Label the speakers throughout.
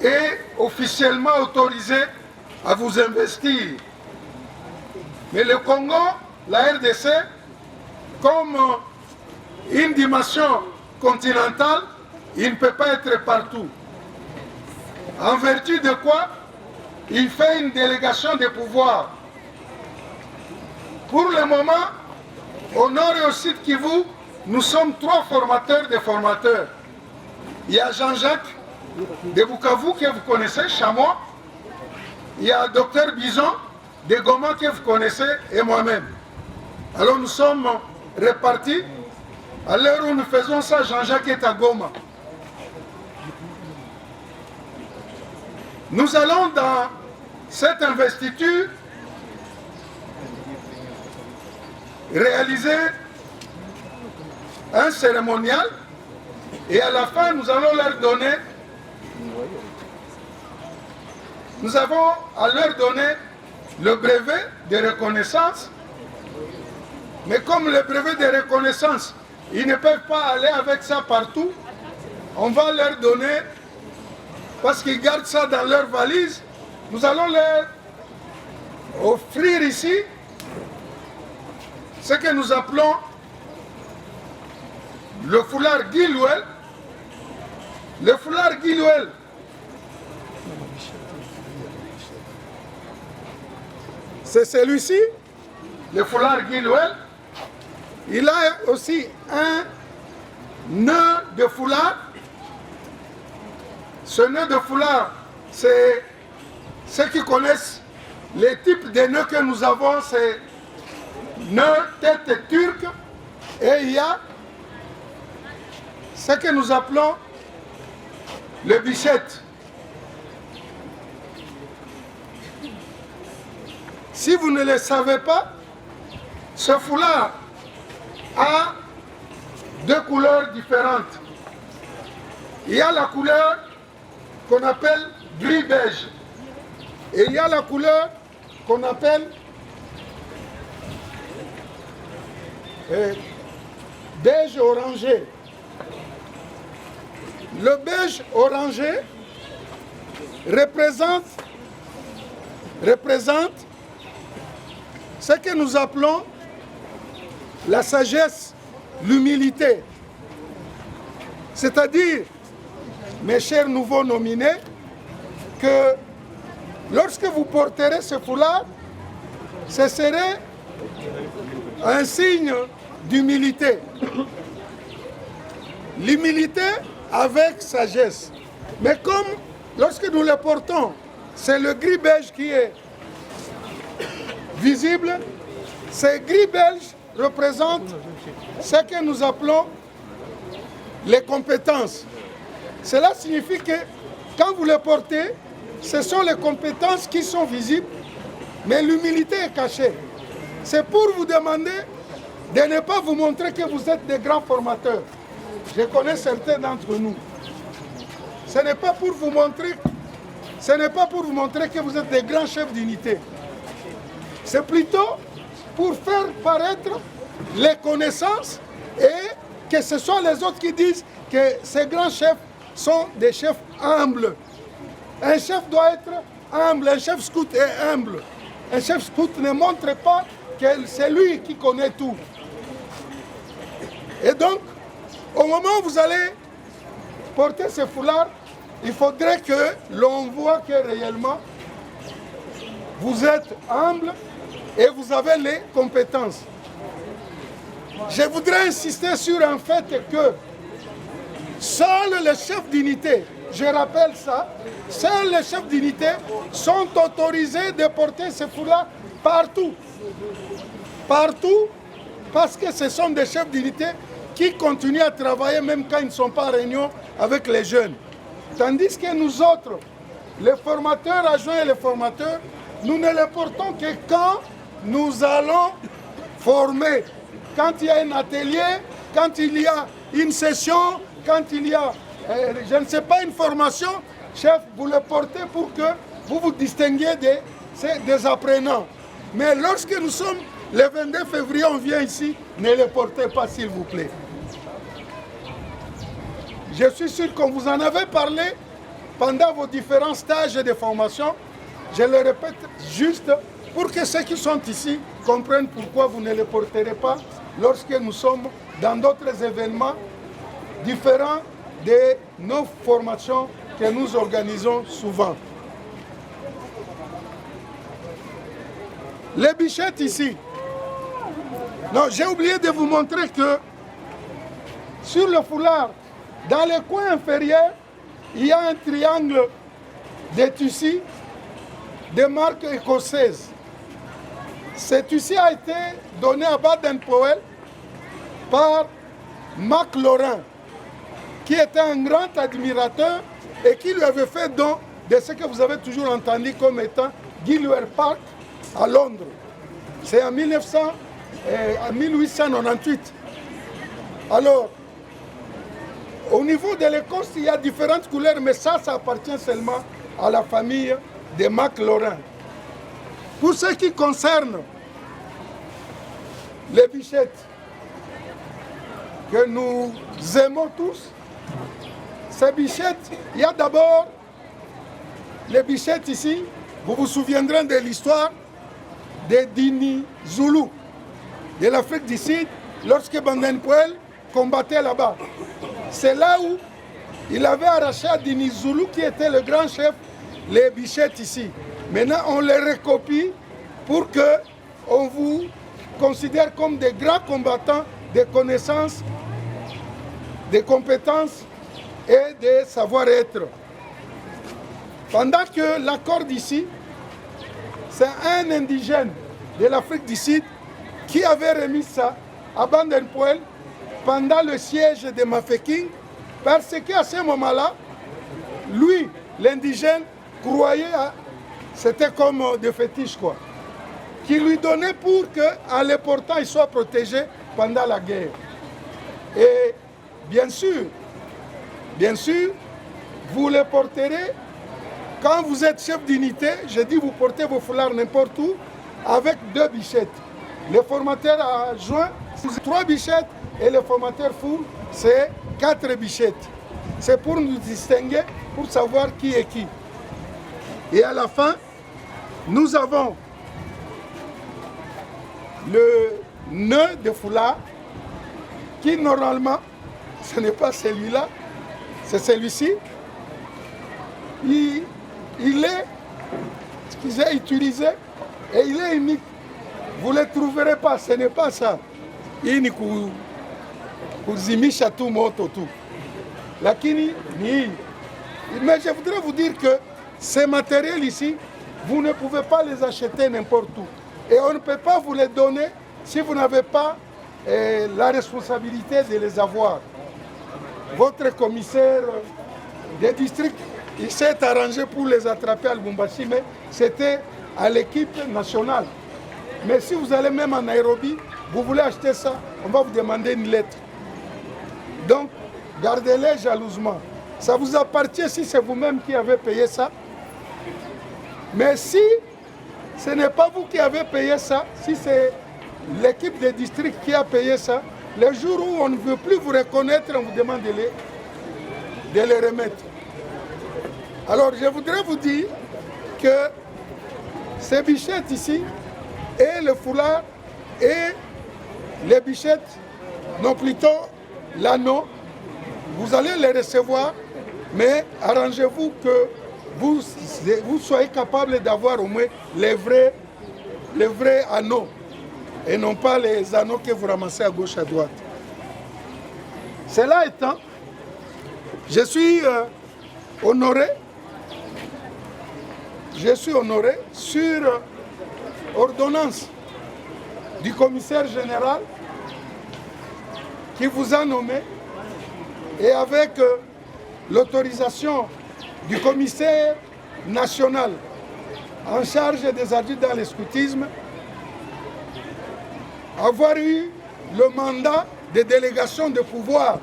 Speaker 1: est officiellement autorisé à vous investir. Mais le Congo, la RDC, comme une dimension continentale, il ne peut pas être partout. En vertu de quoi, il fait une délégation de pouvoir. Pour le moment, au nord et au sud Kivu, nous sommes 3 formateurs de formateurs. Il y a Jean-Jacques de Bukavu que vous connaissez, Chamois. Il y a Dr Bison de Goma que vous connaissez et moi-même. Alors nous sommes répartis. À l'heure où nous faisons ça, Jean-Jacques est à Goma. Nous allons dans cette investiture réaliser un cérémonial et à la fin nous allons leur donner, nous avons à leur donner le brevet de reconnaissance, mais comme le brevet de reconnaissance, ils ne peuvent pas aller avec ça partout, on va leur donner, parce qu'ils gardent ça dans leur valise, nous allons leur offrir ici ce que nous appelons le foulard Guilouel. Le foulard Guilouel, c'est celui-ci, le foulard Guilouel. Il a aussi un nœud de foulard. Ce nœud de foulard, c'est ceux qui connaissent les types de nœuds que nous avons, c'est nœud tête turque, et il y a ce que nous appelons le bichette. Si vous ne le savez pas, ce foulard a 2 couleurs différentes. Il y a la couleur qu'on appelle gris-beige et il y a la couleur qu'on appelle beige orangé. Le beige orangé représente ce que nous appelons la sagesse, l'humilité. C'est-à-dire, mes chers nouveaux nominés, que lorsque vous porterez ce foulard, ce serait un signe d'humilité. L'humilité avec sagesse. Mais comme lorsque nous le portons, c'est le gris beige qui est visible, ce gris beige représente ce que nous appelons les compétences. Cela signifie que quand vous le portez, ce sont les compétences qui sont visibles, mais l'humilité est cachée. C'est pour vous demander de ne pas vous montrer que vous êtes des grands formateurs. Je connais certains d'entre nous. Ce n'est pas pour vous montrer, que vous êtes des grands chefs d'unité. C'est plutôt pour faire paraître les connaissances et que ce soit les autres qui disent que ces grands chefs sont des chefs humbles. Un chef doit être humble, un chef scout est humble. Un chef scout ne montre pas que c'est lui qui connaît tout. Et donc, au moment où vous allez porter ce foulard, il faudrait que l'on voit que réellement vous êtes humble et vous avez les compétences. Je voudrais insister sur un fait que seuls les chefs d'unité, je rappelle ça, seuls les chefs d'unité sont autorisés de porter ce foulard partout. Partout, parce que ce sont des chefs d'unité qui continuent à travailler même quand ils ne sont pas en réunion avec les jeunes. Tandis que nous autres, les formateurs adjoints et les formateurs, nous ne les portons que quand nous allons former. Quand il y a un atelier, quand il y a une session, quand il y a, je ne sais pas, une formation, chef, vous le portez pour que vous vous distinguiez des apprenants. Mais lorsque nous sommes le 22 février, on vient ici, ne le portez pas s'il vous plaît. Je suis sûr qu'on vous en avait parlé pendant vos différents stages de formation. Je le répète juste pour que ceux qui sont ici comprennent pourquoi vous ne les porterez pas lorsque nous sommes dans d'autres événements différents de nos formations que nous organisons souvent. Les bichettes ici. Non, j'ai oublié de vous montrer que sur le foulard, dans le coin inférieur, il y a un triangle de tissu de marque écossaise. Ce tissu a été donné à Baden-Powell par Mac Laurin, qui était un grand admirateur et qui lui avait fait don de ce que vous avez toujours entendu comme étant Gilwell Park à Londres. C'est en 1898. Alors, au niveau de l'Écosse, il y a différentes couleurs, mais ça appartient seulement à la famille de Mac Laurin. Pour ce qui concerne les bichettes que nous aimons tous, ces bichettes, il y a d'abord les bichettes ici. Vous vous souviendrez de l'histoire de Dini Zulu, de l'Afrique du Sud, lorsque Baden-Powell combattait là-bas. C'est là où il avait arraché à Dini Zulu, qui était le grand chef, les bichettes ici. Maintenant, on les recopie pour qu'on vous considère comme des grands combattants de connaissances, de compétences et de savoir-être. Pendant que la corde ici, c'est un indigène de l'Afrique du Sud qui avait remis ça à Baden-Powell pendant le siège de Mafeking, parce qu'à ce moment-là, lui, l'indigène, croyait à... C'était comme des fétiches, quoi. Qui lui donnait pour qu'en les portant, il soit protégé pendant la guerre. Et bien sûr, vous les porterez quand vous êtes chef d'unité. Je dis, vous portez vos foulards n'importe où avec 2 bichettes. Le formateur adjoint, c'est 3 bichettes et le formateur full, c'est 4 bichettes. C'est pour nous distinguer, pour savoir qui est qui. Et à la fin, nous avons le nœud de foulard qui normalement, ce n'est pas celui-là, c'est celui-ci. Il est utilisé et il est unique. Vous ne le trouverez pas, ce n'est pas ça. Il est kuzimisha tu moto tu. Lakini ni. Mais je voudrais vous dire que ces matériels ici, vous ne pouvez pas les acheter n'importe où. Et on ne peut pas vous les donner si vous n'avez pas la responsabilité de les avoir. Votre commissaire des districts, il s'est arrangé pour les attraper à Lubumbashi, mais c'était à l'équipe nationale. Mais si vous allez même en Nairobi, vous voulez acheter ça, on va vous demander une lettre. Donc, gardez-les jalousement. Ça vous appartient si c'est vous-même qui avez payé ça. Mais si ce n'est pas vous qui avez payé ça, si c'est l'équipe des districts qui a payé ça, le jour où on ne veut plus vous reconnaître, on vous demande de les remettre. Alors, je voudrais vous dire que ces bichettes ici, et le foulard, et les bichettes, non plutôt l'anneau, vous allez les recevoir, mais arrangez-vous que vous soyez capable d'avoir au moins les vrais anneaux, et non pas les anneaux que vous ramassez à gauche, à droite. Cela étant, je suis honoré sur ordonnance du commissaire général qui vous a nommé et avec l'autorisation du commissaire national en charge des adultes dans le scoutisme, avoir eu le mandat de délégation de pouvoir.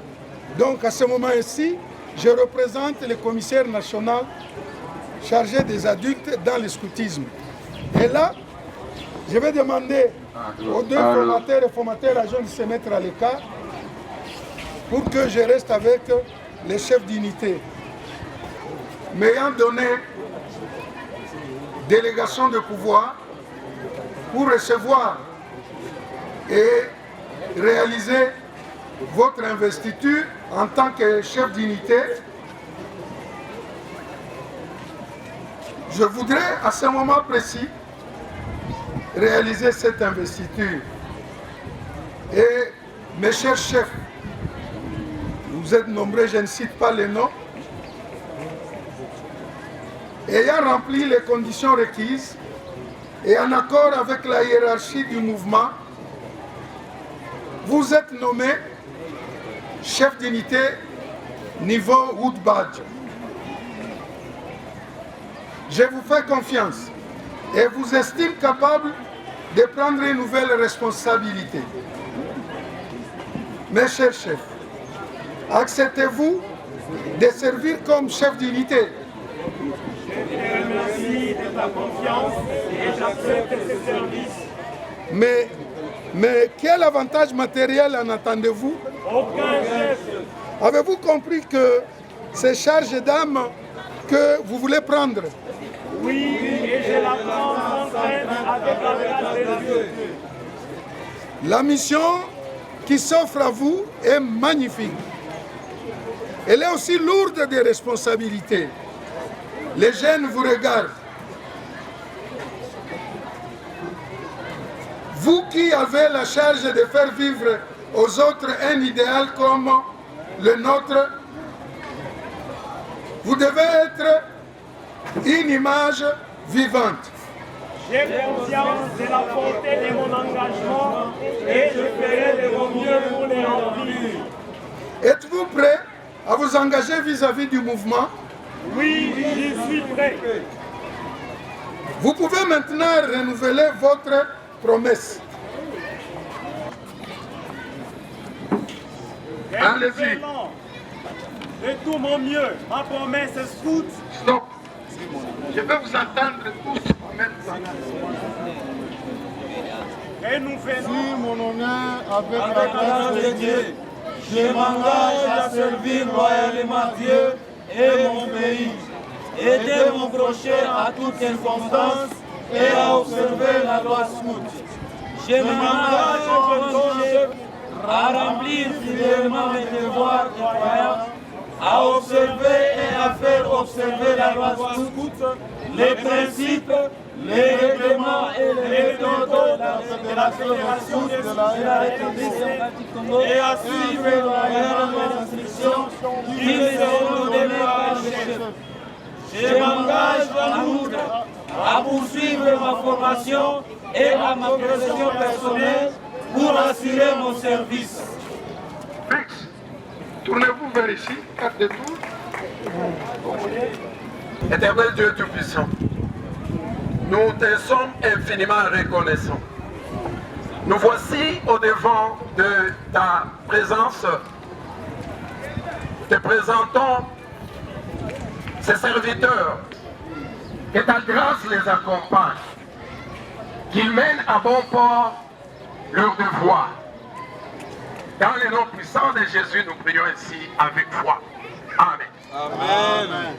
Speaker 1: Donc à ce moment-ci, je représente le commissaire national chargé des adultes dans le scoutisme. Et là, je vais demander aux 2 formateurs et formateurs agents de se mettre à l'écart pour que je reste avec les chefs d'unité. m'ayant donné délégation de pouvoir pour recevoir et réaliser votre investiture en tant que chef d'unité. Je voudrais à ce moment précis réaliser cette investiture. Et mes chers chefs, vous êtes nombreux, je ne cite pas les noms, ayant rempli les conditions requises et en accord avec la hiérarchie du mouvement, vous êtes nommé chef d'unité niveau Wood Badge. Je vous fais confiance et vous estime capable de prendre une nouvelle responsabilité. Mes chers chefs, acceptez-vous de servir comme chef d'unité?
Speaker 2: Merci de ta confiance et j'accepte ce service.
Speaker 1: Mais quel avantage matériel en attendez-vous?
Speaker 2: Aucun, chef.
Speaker 1: Avez-vous compris que ces charges d'âme que vous voulez prendre?
Speaker 2: Oui, et je la prends sans crainte avec la grâce de Dieu.
Speaker 1: La mission qui s'offre à vous est magnifique. Elle est aussi lourde de responsabilités. Les jeunes vous regardent. Vous qui avez la charge de faire vivre aux autres un idéal comme le nôtre, vous devez être une image vivante.
Speaker 2: J'ai conscience de la portée de mon engagement et je ferai de mon mieux pour les remplir.
Speaker 1: Êtes-vous prêt à vous engager vis-à-vis du mouvement?
Speaker 2: Oui, je suis prêt.
Speaker 1: Vous pouvez maintenant renouveler votre promesse. Allez-y.
Speaker 2: De tout mon mieux, ma promesse scout.
Speaker 1: Stop. Je vais vous entendre tous en même temps.
Speaker 2: Et nous faisons.
Speaker 3: Si mon honneur avec la grâce de Dieu, je m'engage à servir loyalement Dieu et mon pays, aider mon prochain à toutes circonstances et à observer la loi scout. Je m'engage à remplir fidèlement mes devoirs de croyance, à observer et à faire observer la loi scout, les principes, les règlements et les méthodes de la Fédération de la République et à suivre loyalement les instructions qui me seront données par le chef. Je m'engage en outre à poursuivre ma formation et à ma progression personnelle pour assurer mon service.
Speaker 1: Fixe. Tournez-vous vers ici, 4 détours.
Speaker 4: Éternel Dieu Tout-Puissant, nous te sommes infiniment reconnaissants. Nous voici au-devant de ta présence. Te présentons ces serviteurs, que ta grâce les accompagne, qu'ils mènent à bon port leur devoir. Dans le nom puissant de Jésus, nous prions ainsi avec foi. Amen.
Speaker 3: Amen.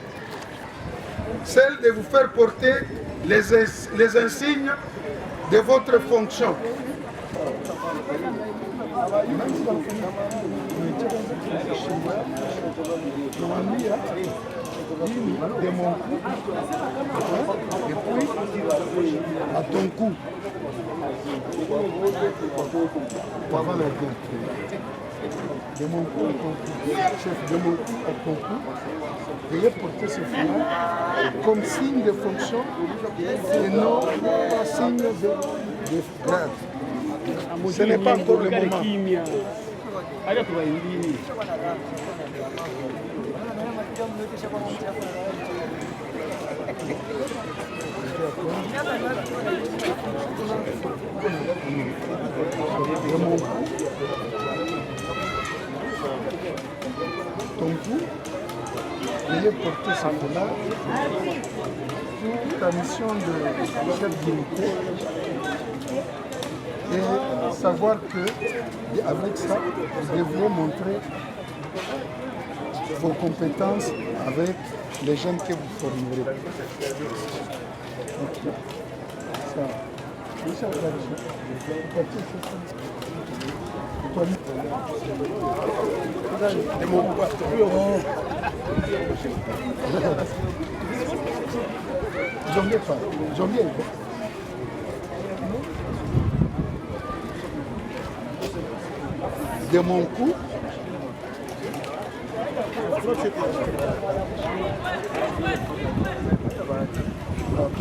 Speaker 1: Celle de vous faire porter les insignes de votre fonction. De mon cou, et puis à ton cou. De mon cou à ton cou, chef, de mon cou à ton cou, veuillez porter ce foulard comme signe de fonction et non pas signe de grade. Ce n'est pas encore le moment. Ton cou, veuillez porter ce foulard pour ta mission de chef d'unité et savoir que avec ça, vous devrez montrer vos compétences avec les jeunes que vous formerez. Ok. Ça. De mon coup,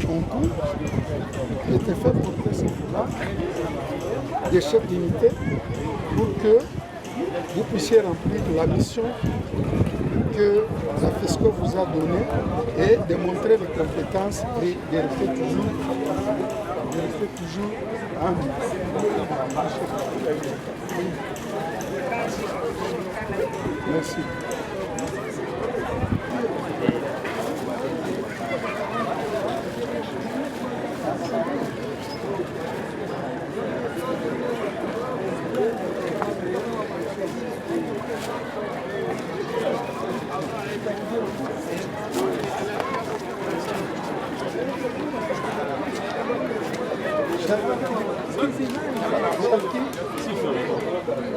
Speaker 1: mon coup était fait pour que ce là des chefs d'unité pour que vous puissiez remplir la mission que la FESCO vous a donnée et de montrer les compétences et de rester toujours humble. Merci.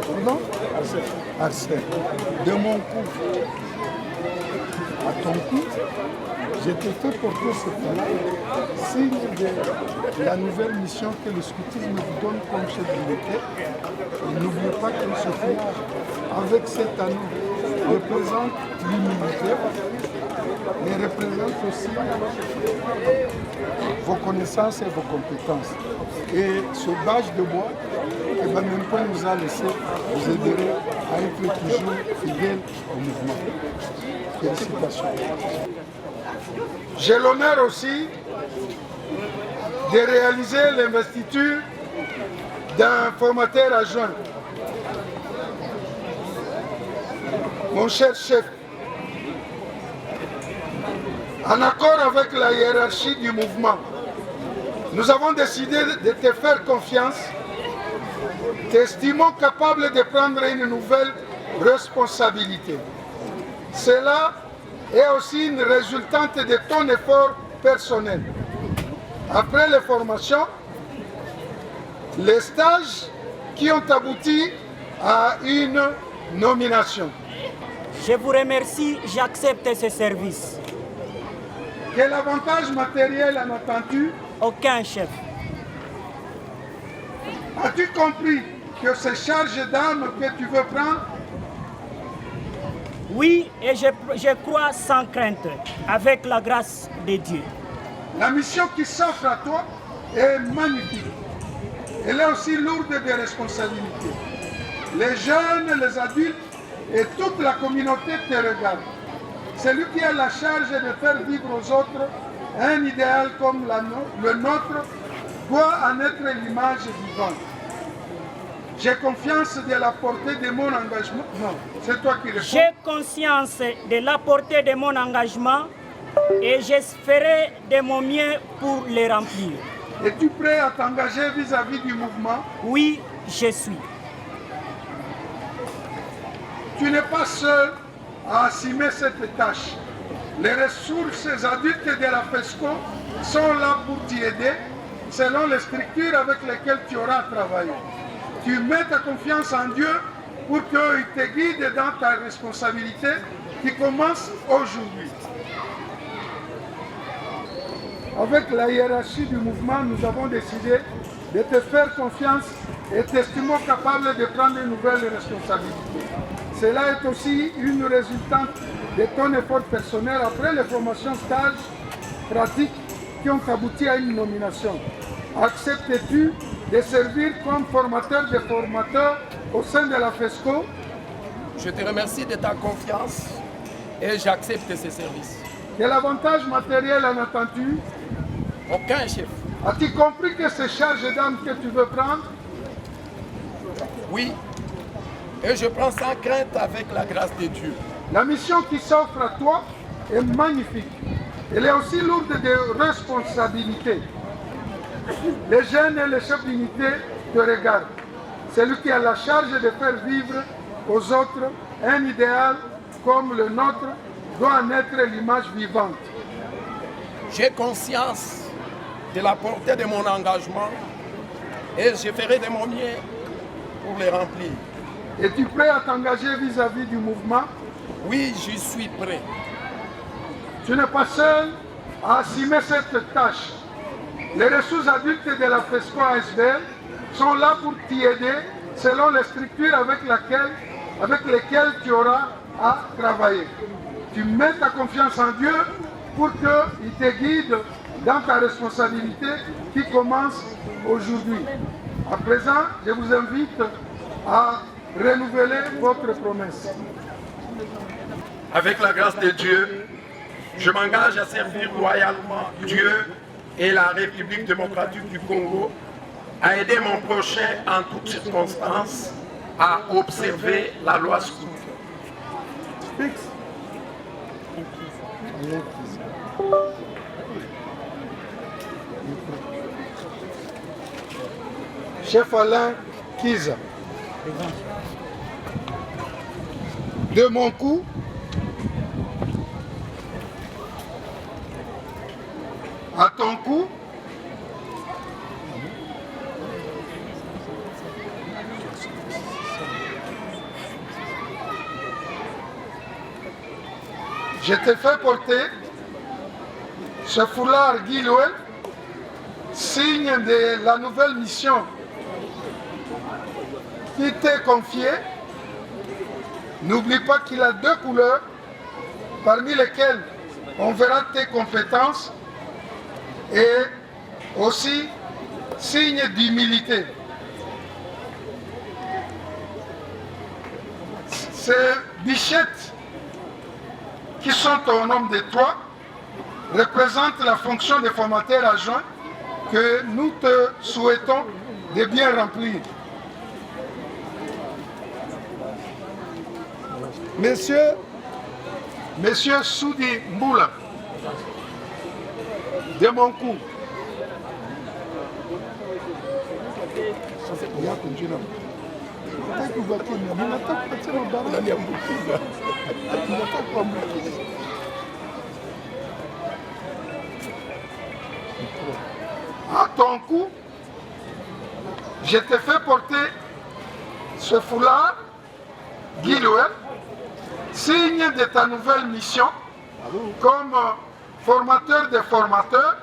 Speaker 1: Pardon? Arsène. De mon coup à ton coup, j'ai te fait porter ce plat, signe de la nouvelle mission que le scoutisme vous donne comme chef d'unité. Et n'oubliez pas que ce foulard, avec cet anneau, représente l'humilité, mais représente aussi vos connaissances et vos compétences. Et ce badge de bois que Bamempo nous a laissé vous aiderez à être toujours fidèle au mouvement. Félicitations. J'ai l'honneur aussi de réaliser l'investiture d'un formateur adjoint. Mon cher chef, en accord avec la hiérarchie du mouvement, nous avons décidé de te faire confiance, t'estimons capable de prendre une nouvelle responsabilité. Cela est aussi une résultante de ton effort personnel. Après les formations, les stages qui ont abouti à une nomination.
Speaker 5: Je vous remercie, j'accepte ce service.
Speaker 1: Quel avantage matériel en attends-tu?
Speaker 5: Aucun, chef.
Speaker 1: As-tu compris que ces charges d'âme que tu veux prendre?
Speaker 5: Oui, et je crois sans crainte, avec la grâce de Dieu.
Speaker 1: La mission qui s'offre à toi est magnifique. Elle est aussi lourde de responsabilités. Les jeunes, les adultes et toute la communauté te regardent. Celui qui a la charge de faire vivre aux autres un idéal comme le nôtre doit en être l'image vivante. J'ai confiance de la portée de mon engagement. Non, c'est toi qui réponds.
Speaker 5: J'ai conscience de la portée de mon engagement et je ferai de mon mieux pour le remplir.
Speaker 1: Es-tu prêt à t'engager vis-à-vis du mouvement?
Speaker 5: Oui, je suis.
Speaker 1: Tu n'es pas seul à assumer cette tâche. Les ressources adultes de la FESCO sont là pour t'y aider selon les structures avec lesquelles tu auras travaillé. Tu mets ta confiance en Dieu pour qu'il te guide dans ta responsabilité qui commence aujourd'hui. Avec la hiérarchie du mouvement, nous avons décidé de te faire confiance et t'estimons capable de prendre une nouvelle responsabilité. Cela est aussi une résultante de ton effort personnel après les formations stages pratiques qui ont abouti à une nomination. Acceptes-tu de servir comme formateur des formateurs au sein de la FESCO?
Speaker 4: Je te remercie de ta confiance et j'accepte ce service.
Speaker 1: Quel avantage matériel en attends-tu?
Speaker 4: Aucun, chef.
Speaker 1: As-tu compris que ces charges d'âme que tu veux prendre?
Speaker 4: Oui, et je prends sans crainte avec la grâce de Dieu.
Speaker 1: La mission qui s'offre à toi est magnifique. Elle est aussi lourde de responsabilités. Les jeunes et les chefs d'unité te regardent. Celui qui a la charge de faire vivre aux autres un idéal comme le nôtre doit en être l'image vivante.
Speaker 4: J'ai conscience de la portée de mon engagement et je ferai de mon mieux pour les remplir.
Speaker 1: Es-tu prêt à t'engager vis-à-vis du mouvement?
Speaker 4: Oui, je suis prêt.
Speaker 1: Tu n'es pas seul à assumer cette tâche. Les ressources adultes de la FESCO ASBL sont là pour t'y aider selon les structures avec lesquelles tu auras à travailler. Tu mets ta confiance en Dieu pour qu'il te guide dans ta responsabilité qui commence aujourd'hui. À présent, je vous invite à renouveler votre promesse.
Speaker 4: Avec la grâce de Dieu, je m'engage à servir loyalement Dieu et la République démocratique du Congo, à aider mon prochain en toutes circonstances, à observer la loi scout.
Speaker 1: Chef Alain Kiza, de mon coup, à ton coup, je t'ai fait porter ce foulard Guy Louel, signe de la nouvelle mission qui t'est confiée. N'oublie pas qu'il a 2 couleurs, parmi lesquelles on verra tes compétences et aussi signe d'humilité. Ces bichettes qui sont au nom de toi représentent la fonction de formateur adjoint que nous te souhaitons de bien remplir. Monsieur Soudi Mboula, de mon coup, à ton coup, je t'ai fait porter ce foulard Guy Louel, signe de ta nouvelle mission comme formateur des formateurs.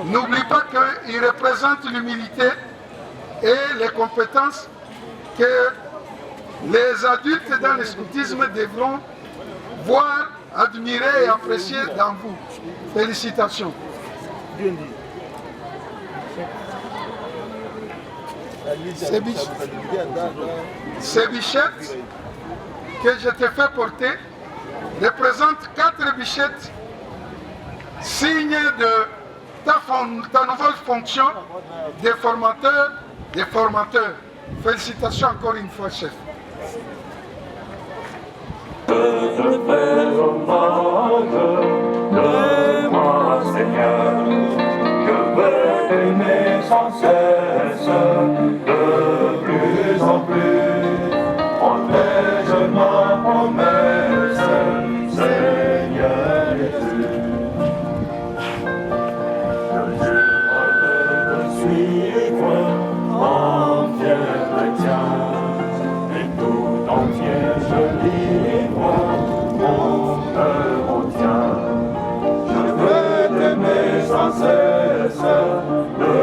Speaker 1: N'oublie pas qu'il représente l'humilité et les compétences que les adultes dans le scoutisme devront voir, admirer et apprécier dans vous. Félicitations. Ces bichettes que je t'ai fait porter représentent 4 bichettes, signe de ta nouvelle fonction de formateur des formateurs. Félicitations encore une fois, chef.
Speaker 2: Moi, Seigneur, je veux t'aimer sans cesse, de plus en plus, protège ma promesse, Seigneur Jésus. Je jure de te suivre en fier chrétien, et tout entier je livre mon cœur au tien. Sans cesse, de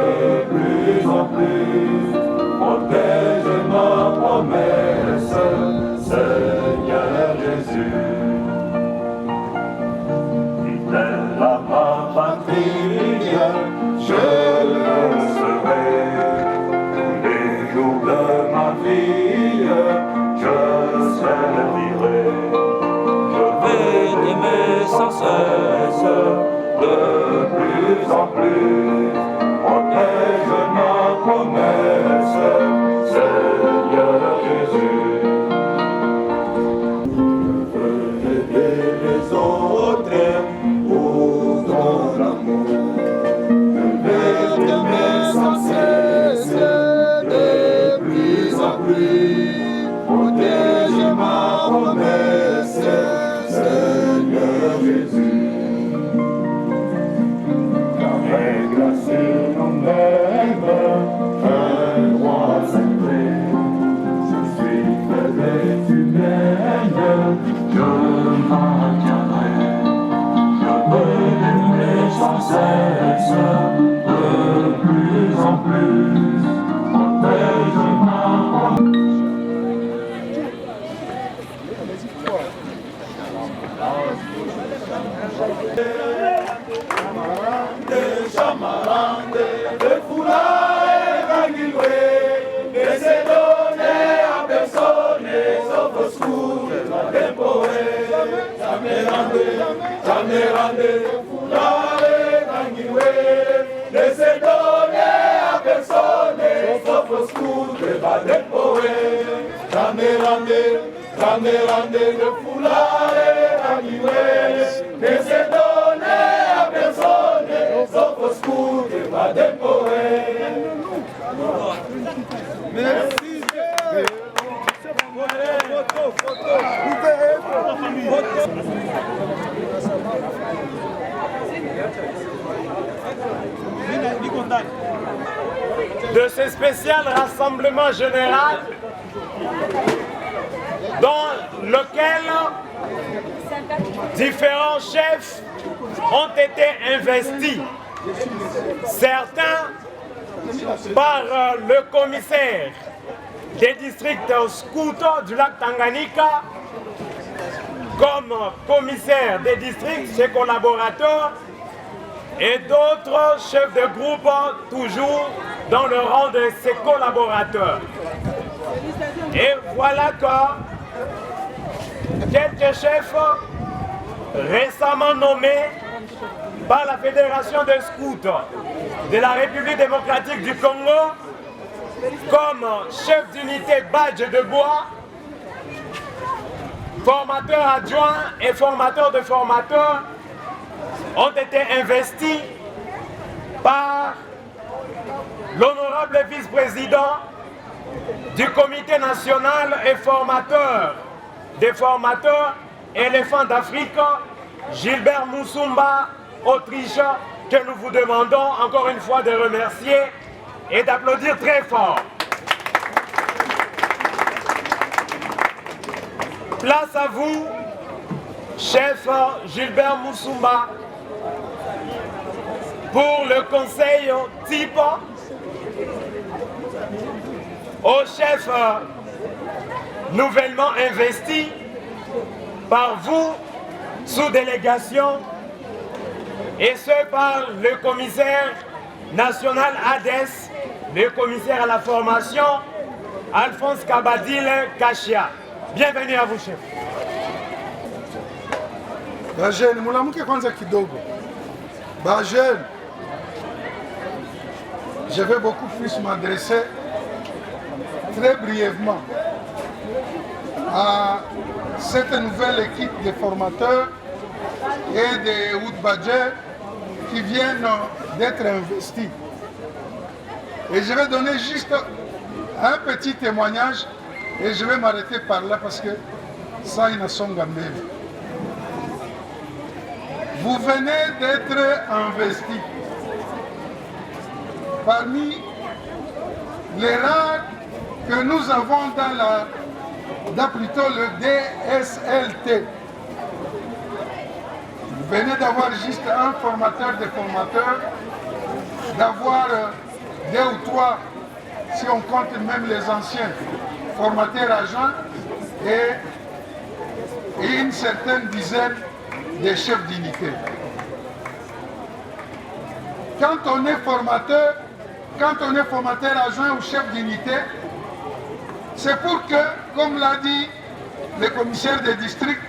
Speaker 2: plus en plus, protège ma promesse, Seigneur Jésus. Fidèle à ma patrie, je le serai. Tous les jours de ma vie, je servirai. Je vais t'aimer sans cesse, de plus en plus, protège ma promesse, Seigneur Jésus. Je veux aider les autres pour ton amour. Je vais t'aimer sans cesse, de plus en plus, protège ma promesse, Seigneur.
Speaker 3: cesse de plus en plus. Protège-moi. Des chamarans, des foulards, Ranguiloué, ne se donner à personne, sauf au secours, des poètes. Jamais rendez, foulards, Ranguiloué, ne se donner à personne, sauf au secours, des poètes. Jamais rendez, le foulard, Ranguiloué, ne se donner à personne, sauf au secours, des poètes. Merci.
Speaker 2: De ce spécial rassemblement général dans lequel différents chefs ont été investis. Certains par le commissaire des districts scouts du lac Tanganyika comme commissaire des districts, ses collaborateurs, et d'autres chefs de groupe toujours dans le rang de ses collaborateurs. Et voilà que quelques chefs récemment nommés par la Fédération des scouts de la République démocratique du Congo comme chef d'unité badge de bois, formateur adjoint et formateur de formateurs ont été investis par l'honorable vice-président du comité national et formateur des formateurs éléphants d'Afrique, Gilbert Moussumba, Autriche, que nous vous demandons encore une fois de remercier et d'applaudir très fort. Place à vous, chef Gilbert Moussumba, pour le conseil type, au chef nouvellement investi par vous, sous délégation, et ce par le commissaire national ADES, le commissaire à la formation, Alphonse Kabadil Kachia. Bienvenue à vous, chef.
Speaker 1: Bajene, mulamuke kwanza kidogo. Bajene, je vais beaucoup plus m'adresser très brièvement à cette nouvelle équipe de formateurs et de Woodbadgers qui viennent d'être investis. Et je vais donner juste un petit témoignage et je vais m'arrêter par là parce que ça, ils ne sont gambés. Vous venez d'être investis parmi les rares que nous avons dans plutôt le DSLT. Vous venez d'avoir juste un formateur de formateurs, d'avoir deux ou trois, si on compte même les anciens formateurs agents, et une certaine dizaine de chefs d'unité. Quand on est formateur adjoint ou chef d'unité, c'est pour que, comme l'a dit le commissaire des districts,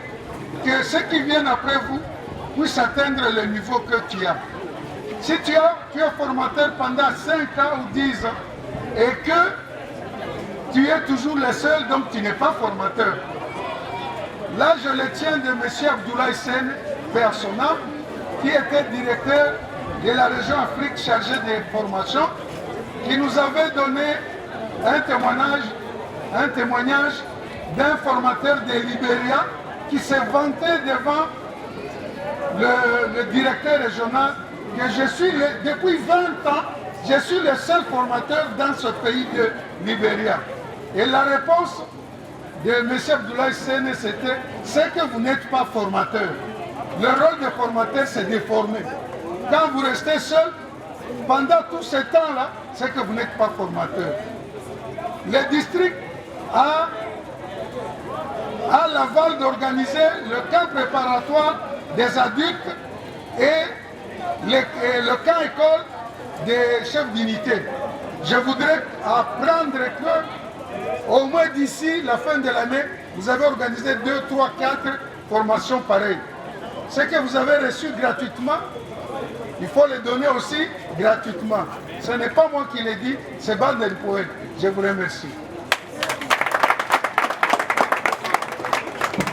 Speaker 1: que ceux qui viennent après vous puissent atteindre le niveau que tu as. Si tu es formateur pendant 5 ans ou 10 ans et que tu es toujours le seul, donc tu n'es pas formateur. Là, je le tiens de M. Abdoulaye Sène, père son âme, qui était directeur de la région Afrique chargé des formations, qui nous avait donné un témoignage d'un formateur de Libéria qui s'est vanté devant le directeur régional que je suis, depuis 20 ans, je suis le seul formateur dans ce pays de Libéria. Et la réponse de M. Abdoulaye Sène, c'était « c'est que vous n'êtes pas formateur. Le rôle de formateur, c'est de former. quand vous restez seul, pendant tout ce temps-là, c'est que vous n'êtes pas formateur. Le district a l'aval d'organiser le camp préparatoire des adultes et le camp école des chefs d'unité. Je voudrais apprendre que, au moins d'ici la fin de l'année, vous avez organisé 2, 3, 4 formations pareilles. Ce que vous avez reçu gratuitement, il faut les donner aussi gratuitement. Ce n'est pas moi qui l'ai dit, c'est Bander Poète. Je vous remercie.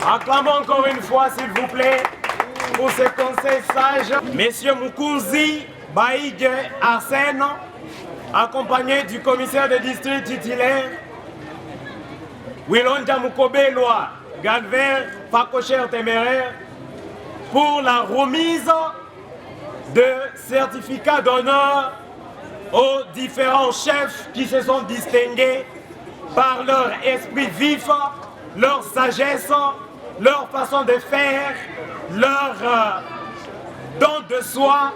Speaker 2: Acclamons encore une fois, s'il vous plaît, pour ce conseil sage, Monsieur Mukunzi Baïgue Arsène, accompagné du commissaire de district titulaire, Wilonja Mukobelwa Galver Fakocher Téméraire, pour la remise de certificats d'honneur aux différents chefs qui se sont distingués par leur esprit vif, leur sagesse, leur façon de faire, leur don de soi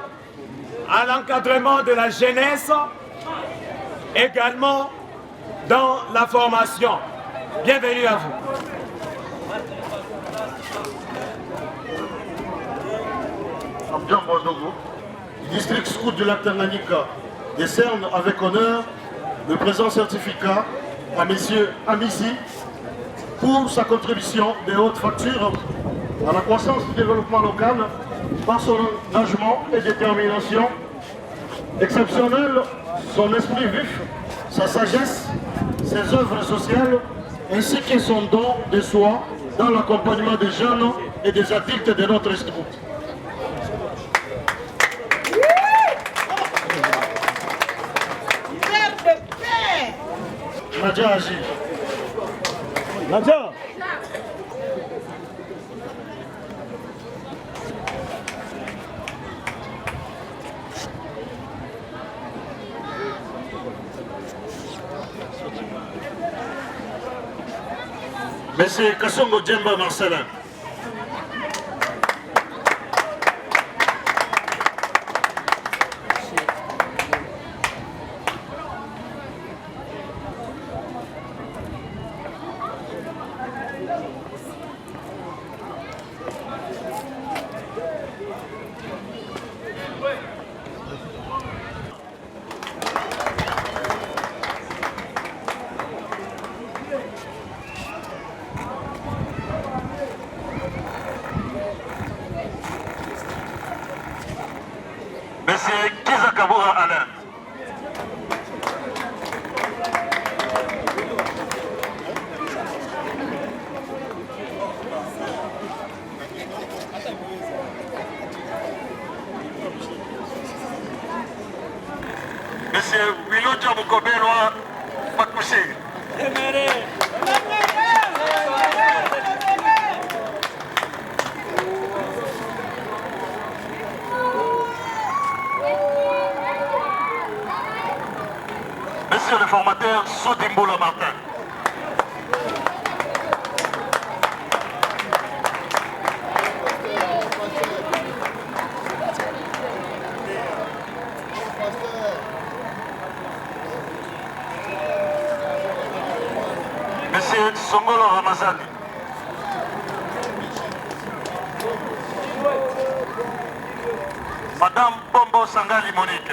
Speaker 2: à l'encadrement de la jeunesse, également dans la formation. Bienvenue à vous.
Speaker 6: Du district scout du lac Tanganyika décerne avec honneur le présent certificat à M. Amissi pour sa contribution de haute facture à la croissance du développement local par son engagement et détermination exceptionnelle, son esprit vif, sa sagesse, ses œuvres sociales ainsi que son don de soi dans l'accompagnement des jeunes et des adultes de notre scout. Nadia Agi. Nadia. Monsieur Kassongo Djemba Marcelin. Monsieur Kizakaboura Alain. Monsieur Wilonja Mukobelwa Fakocher. Monsieur le formateur Soudimboula Martin. Monsieur Songolo Ramazani. Madame Bombo Sangali Monique.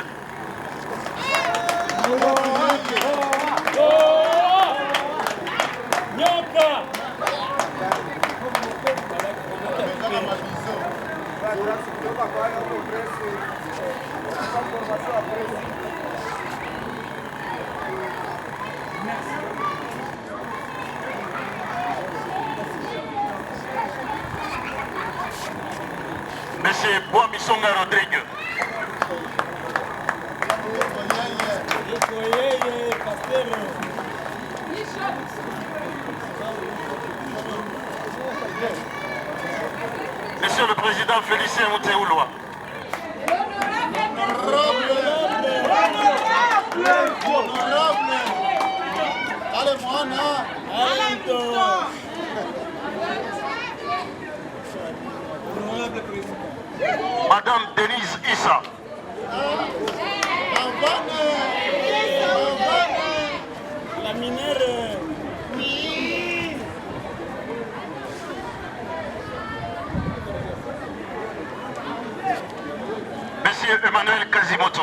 Speaker 6: Monsieur Boamisonga Rodrigue. Monsieur le Président Félicien Moutéoulois. Madame Denise Issa. Monsieur Emmanuel Kazimoto.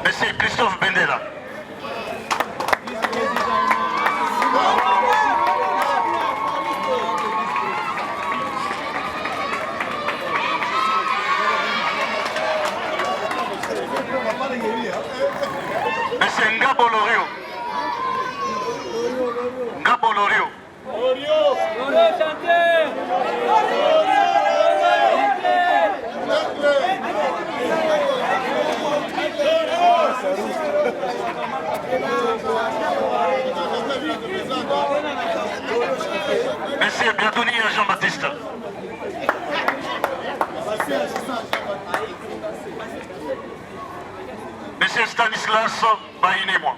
Speaker 6: Monsieur Christophe Bendela. Monsieur Ngabo Lorio. Ngabo Lorio.
Speaker 3: Lorio chanter.
Speaker 6: Monsieur Biadouni Jean-Baptiste. Monsieur Stanislas Baïné-moi.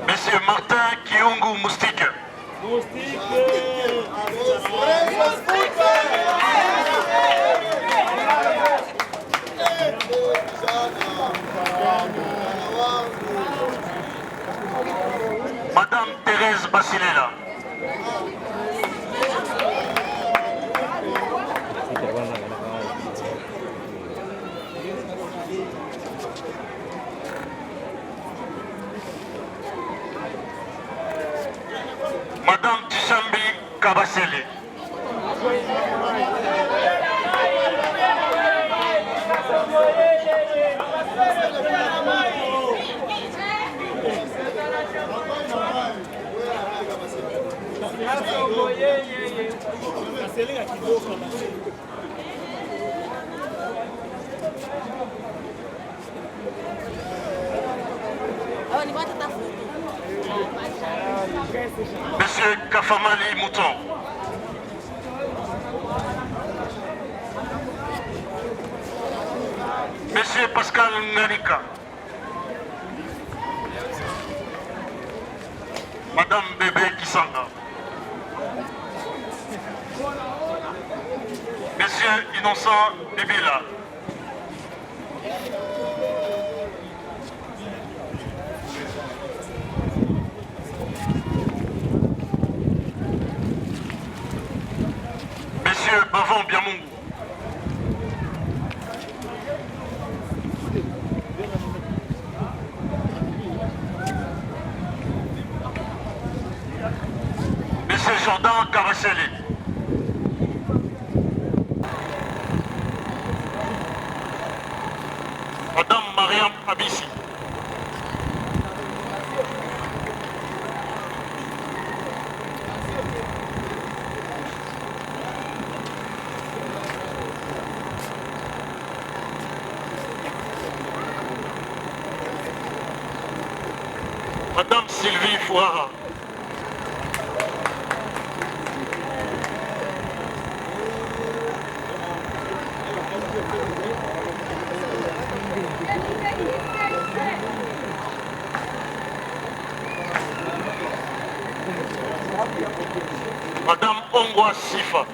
Speaker 6: Monsieur Martin Kiungu Moustique. Madame Thérèse Basilela. Madame Tishambi Kabasele. Monsieur Kafamali Mouton. Monsieur Pascal Narika. Madame Bébé Kisanga. Monsieur Innocent Bibila. Monsieur Bavon Biamungu. Monsieur Jordan Karaseli. Madame Mariam Abissi. Madame Sylvie Fouara. Madame Ongwa Sifa.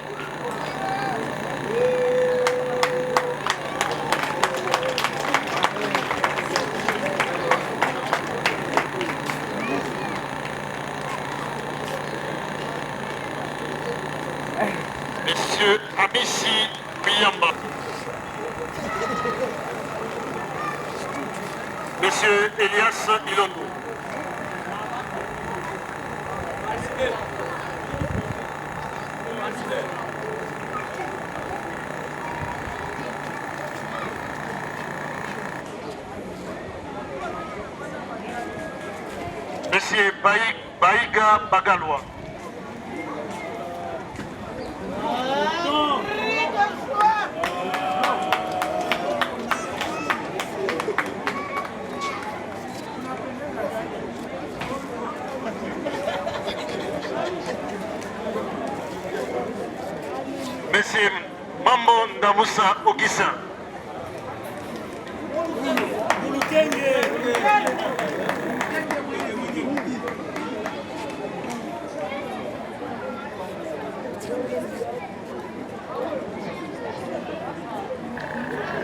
Speaker 6: Monsieur Abissi Biyamba. Monsieur Elias Ilondo. Monsieur Baïga Bagalois. Monsieur Mambo Ndamusa Augustin.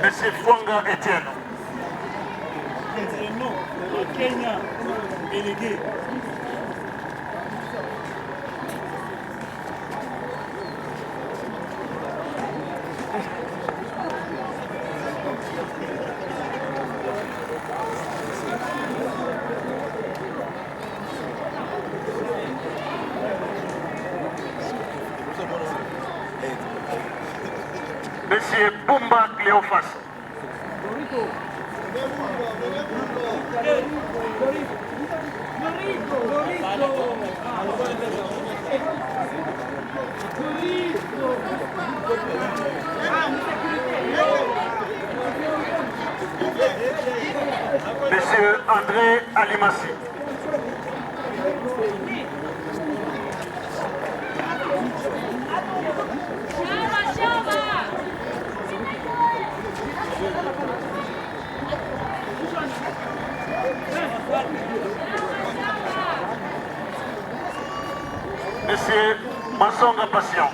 Speaker 6: Monsieur Fwanga Etienne.
Speaker 3: Kenya, délégué.
Speaker 6: Monsieur Bumba Cléophas. Monsieur André Alimassi. Monsieur Massonga Patient.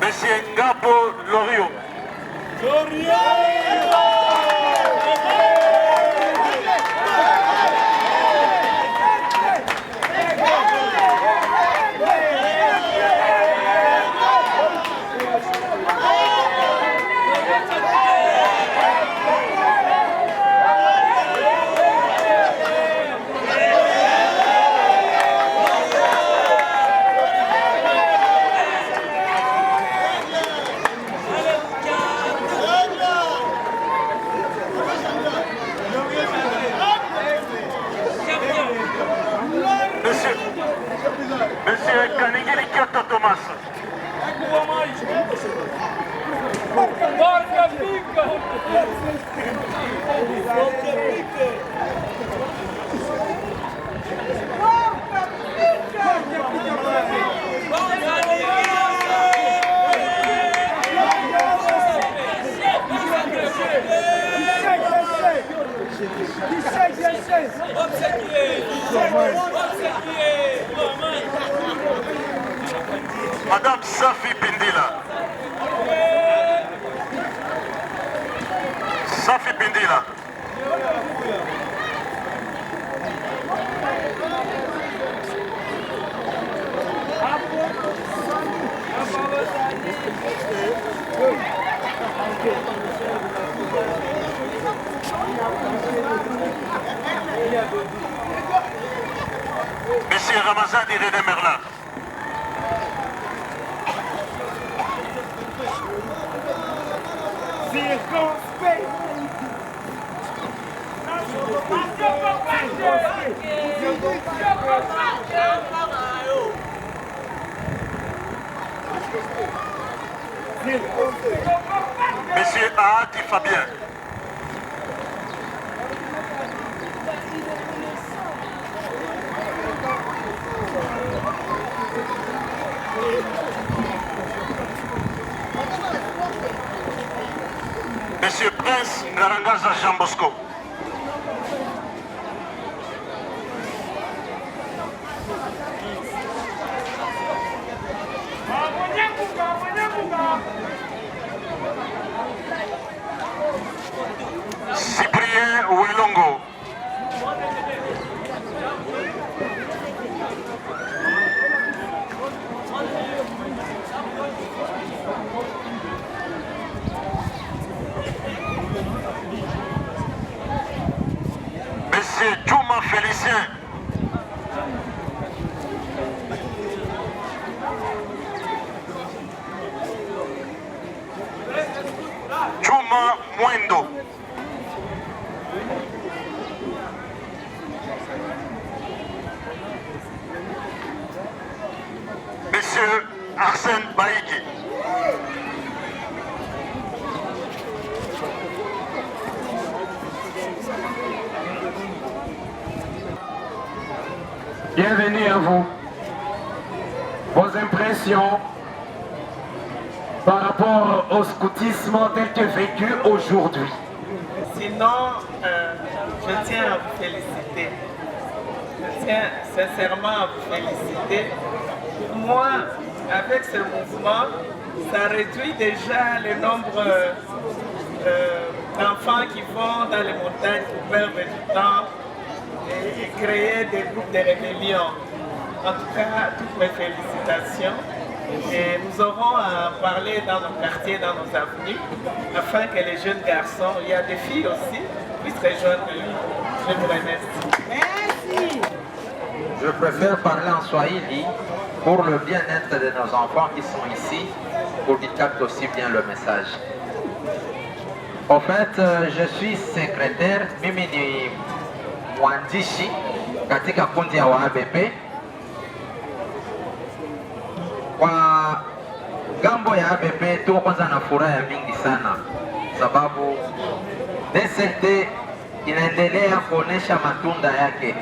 Speaker 6: Monsieur Ngapo Lorio. Monsieur Kanigiri Kyoto Thomas. Madame Safi Pindila. Safi Pindila. Monsieur Ramazani René Merlin. Monsieur Ahati Fabien. Monsieur Prince Garangaza Jean Bosco. Cyprien Ouelongo. Monsieur Djouma Félicien. Djouma Mwendo. Monsieur Arsène Baïki.
Speaker 4: bienvenue à vous. Vos impressions par rapport au scoutisme tel que vécu aujourd'hui.
Speaker 7: Sinon, je tiens à vous féliciter. Je tiens sincèrement à vous féliciter. Pour moi, avec ce mouvement, ça réduit déjà le nombre d'enfants qui vont dans les montagnes pour perdre du temps et créer des groupes de rébellion. En tout cas, toutes mes félicitations. Et nous aurons à parler dans nos quartiers, dans nos avenues, afin que les jeunes garçons, il y a des filles aussi, puissent rejoindre nous. Je vous remercie.
Speaker 8: Merci.
Speaker 9: Je préfère parler en Swahili pour le bien-être de nos enfants qui sont ici, pour qu'ils captent aussi bien le message. En fait, je suis secrétaire, mimi ni mwandishi katika kundi ya ABP. Kwa gambo ya ABP tuko kwanza na furaha mingi sana, sababu DCT inaendelea kuonesha matunda yake.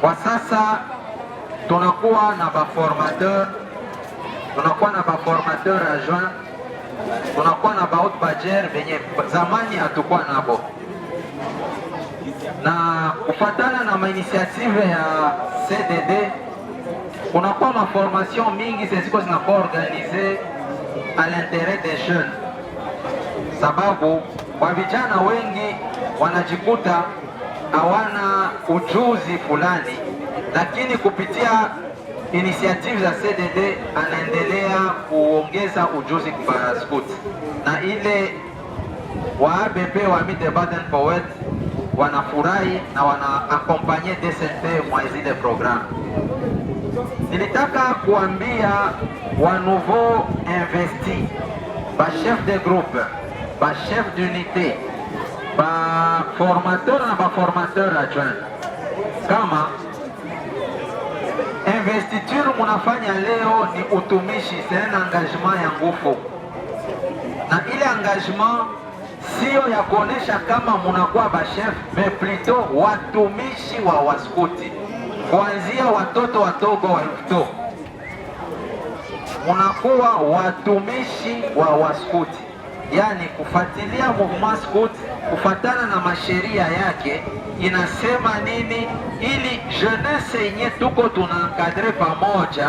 Speaker 9: Kwa sasa tunakuwa na baformateur, adjoint, tunakuwa na baut bajer benye zamani hatukuwa nabo, na kufatana na mainitiative ya CDD kunakuwa maformation mingi zeziko zinakuwa organize à l'intérêt des jeunes, sababu kwa vijana wengi wanajikuta hawana ujuzi fulani, lakini kupitia initiative za CDD anaendelea kuongeza ujuzi kwa scout, na ile wa ABP wa Mite Baden Powet wanafurahi na wana accompagner DCT mwa zile programme. Nilitaka kuambia wa nouveau investi, ba chef de groupe, ba chef d'unité, ba formateur na ba formateur adjoint, kama investiture munafanya leo ni utumishi, c'est un engagement ya nguvu, na ile engagement sio ya kuonesha kama munakuwa ba chef, mais plutôt watumishi wa waskuti, kuanzia watoto wadogo wa mto, munakuwa watumishi wa waskuti, yani kufuatilia mouvement scout kufatana na masheria yake inasema nini, ili jeunesse yenye tuko tunankadre pamoja,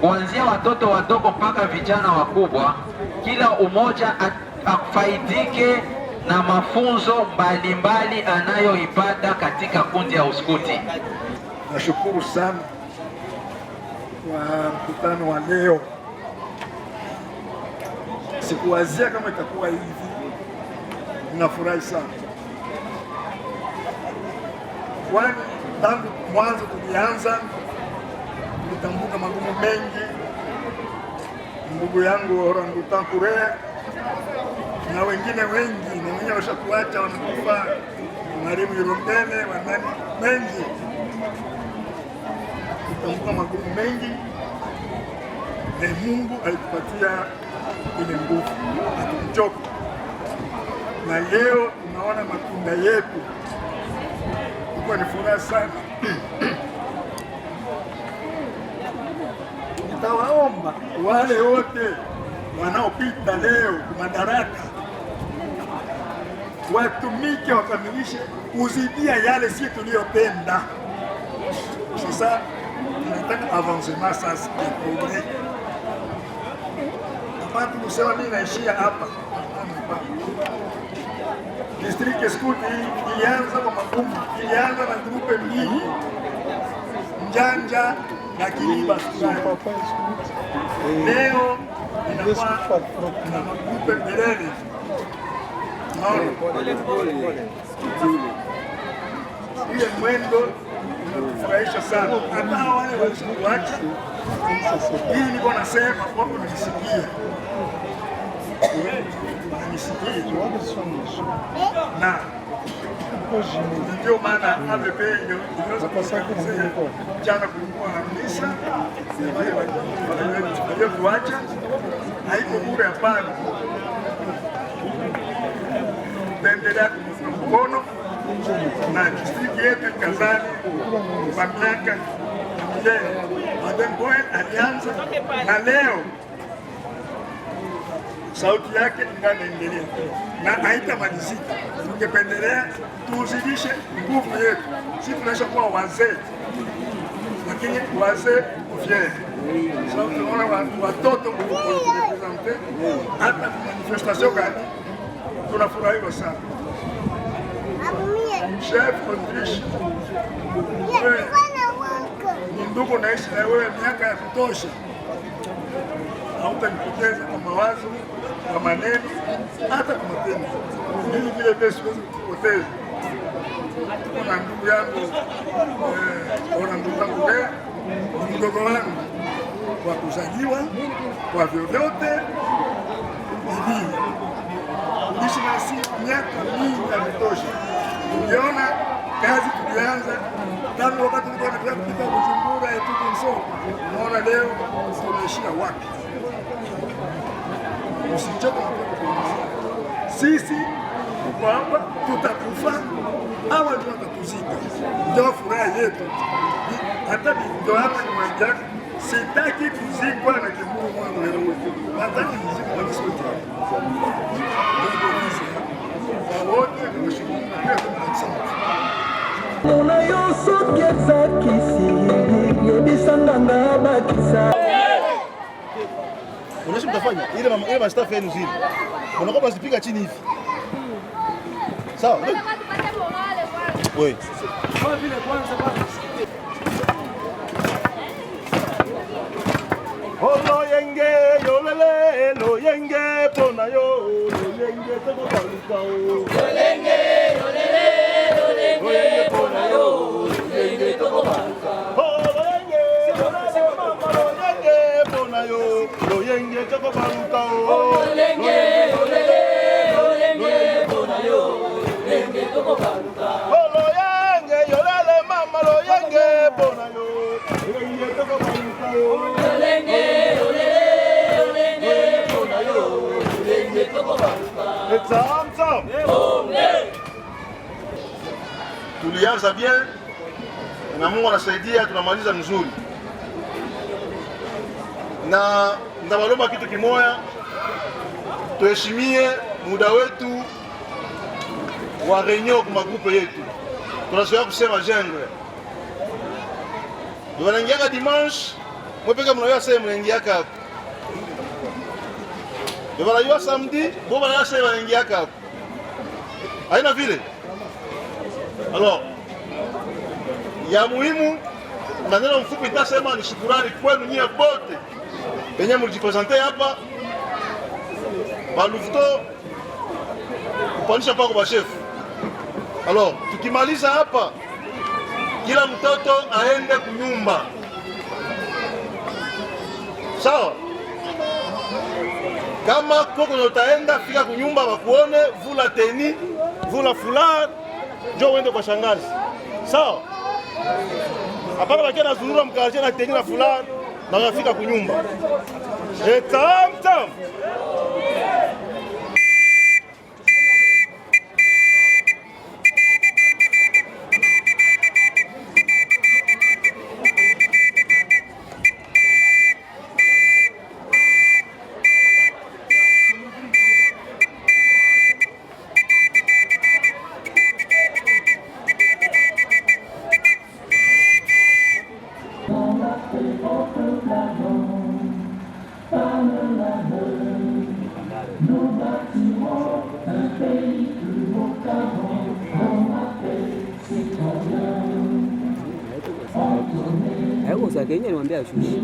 Speaker 9: kuanzia watoto wadogo mpaka vijana wakubwa, kila umoja afaidike na mafunzo mbalimbali anayoipata katika kundi ya uskuti.
Speaker 1: Nashukuru sana kwa mkutano wa leo. Sikuwazia kama itakuwa hivi, ninafurahi sana, kwani tangu mwanzo tulianza tulitambuka magumu mengi. Ndugu yangu Orangutan Kurea na wengine wengi na wenyewe washakuacha, wanakufa, Mwalimu Irondele, wanani mengi, tulitambuka magumu mengi, na Mungu alitupatia ile nguvu, hatukuchoka, na leo tunaona matunda yetu. Kwa ni furaha sana. Nitawaomba wale wote wanaopita leo madaraka watumike, wakamilishe kuzidia yale sisi tuliyopenda. Sasa tunataka avancement sasa ya progrès. Hapa kusema mimi naishia hapa. District School ilianza kwa magumu, ilianza na grupe mbili, Njanja na Kiliba. Leo inakuwa na magrupe mbeleni. Ile mwendo unatufurahisha sana. Hata wale walioacha, hii niko nasema wako nisikia. Na ndio maana ABP inaweza kusaidia jana kulikuwa na misa waliotuacha, haiko bure, hapana. Tutaendelea kuunga mkono
Speaker 8: na district yetu Kazani kwa miaka milele. Madame Boel alianza na leo sauti yake inaendelea na haitamalizika. Tungependelea tuzidishe nguvu yetu. Sisi tunaweza kuwa wazee, lakini wazee fier. Sababu tunaona watoto kurepresente hata manifestation gani, tunafurahiwa sana. Chef Autriche, wewe ni ndugu, naishi na wewe miaka ya kutosha, hautanipoteza kwa mawazo, kwa maneno, hata kwa matendo. Mimi vile vile siwezi kupoteza. Kuna ndugu yangu ona ndugu zangu leo ni mdogo wangu wa kuzaliwa, kwa vyovyote hivi ulishi nasi miaka mingi ya kutosha. Tuliona kazi tulianza tangu wakati tulikuwa tunataka kupita Bujumbura etuko Msoko. Unaona leo tunaishia wapi? Usichoke kupumzika. Sisi tuko hapa, tutakufa hawa ndio watatuzika. Ndio furaha yetu. Hata ndio hapa ni mwanja, sitaki kuzikwa na kiburu mwangu leo. Nataka kuzikwa na sote. Wote tunashukuru pia tunasema.
Speaker 10: Una yoso kieza kisi yebisanganga bakisa.
Speaker 6: Unaishi mtafanya ile mastaff yenu zile. Unakuwa msipiga chini hivi. Sawa? Wewe.
Speaker 3: Kwa vile kwanza basi.
Speaker 6: Olo yenge yolele lo yenge pona yo lo yenge toko baluka o.
Speaker 10: Yolenge yolele yolenge pona yo yolenge toko baluka.
Speaker 6: Olo yenge yolele mama lo yenge pona yo lo yenge toko baluka o.
Speaker 10: Yolenge yolele yolenge pona yo yolenge toko baluka.
Speaker 6: Olo yenge yolele mama lo yenge pona yo yolenge toko baluka o. Tulianza bien na Mungu anasaidia, tunamaliza mzuri. Na ndabalomba kitu kimoya, tuheshimie muda wetu wa reunion kwa magrupe yetu. Tunazoea kusema jengwe. Wanaingia dimanche, mwepeka mnaoya sema mnaingia hapo. Wanajua samedi, boba na sasa wanaingia hapo. Haina vile. Alors, ya muhimu maneno mfupi nitasema ni shukrani kwenu nyie bote. Penye mlijipresenter hapa. Balufto kupanisha pako ba chef. Alors, tukimaliza hapa kila mtoto aende kunyumba. Sawa? Kama koko utaenda fika kunyumba wakuone vula teni, vula foulard, njoo uende kwa shangazi. Sawa? Hapana bakia na zurura mkarajia na teni na foulard na unafika kunyumba. Tam tam.
Speaker 11: Kayaknya niwaambia ashushe.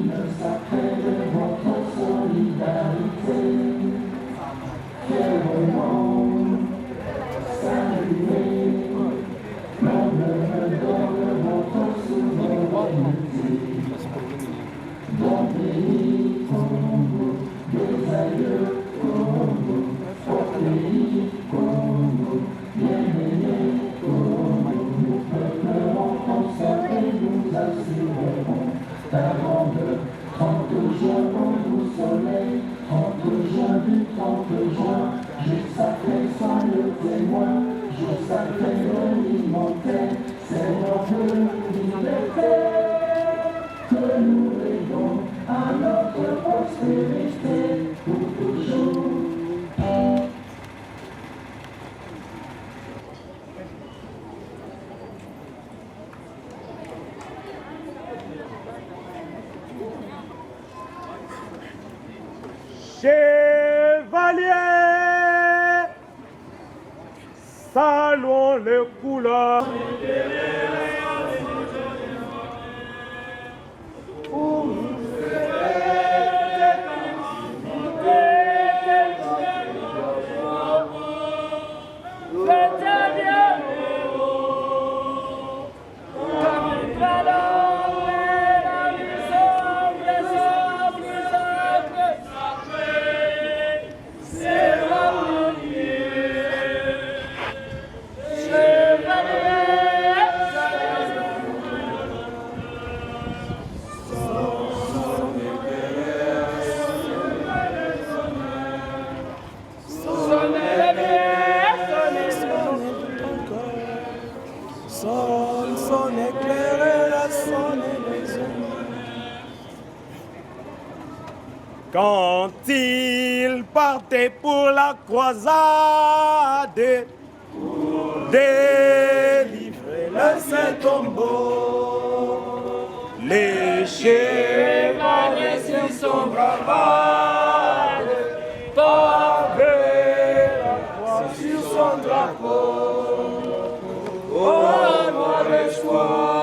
Speaker 10: Jusqu'à montrait, c'est notre liberté que nous léguons à notre postérité pour toujours.
Speaker 2: Chevalier, saluons les couleurs. Quand il partait pour la croisade, délivrer le Saint-Tombeau, les chevaliers sur son bravade, pavaient la croix sur son drapeau, au noir espoir.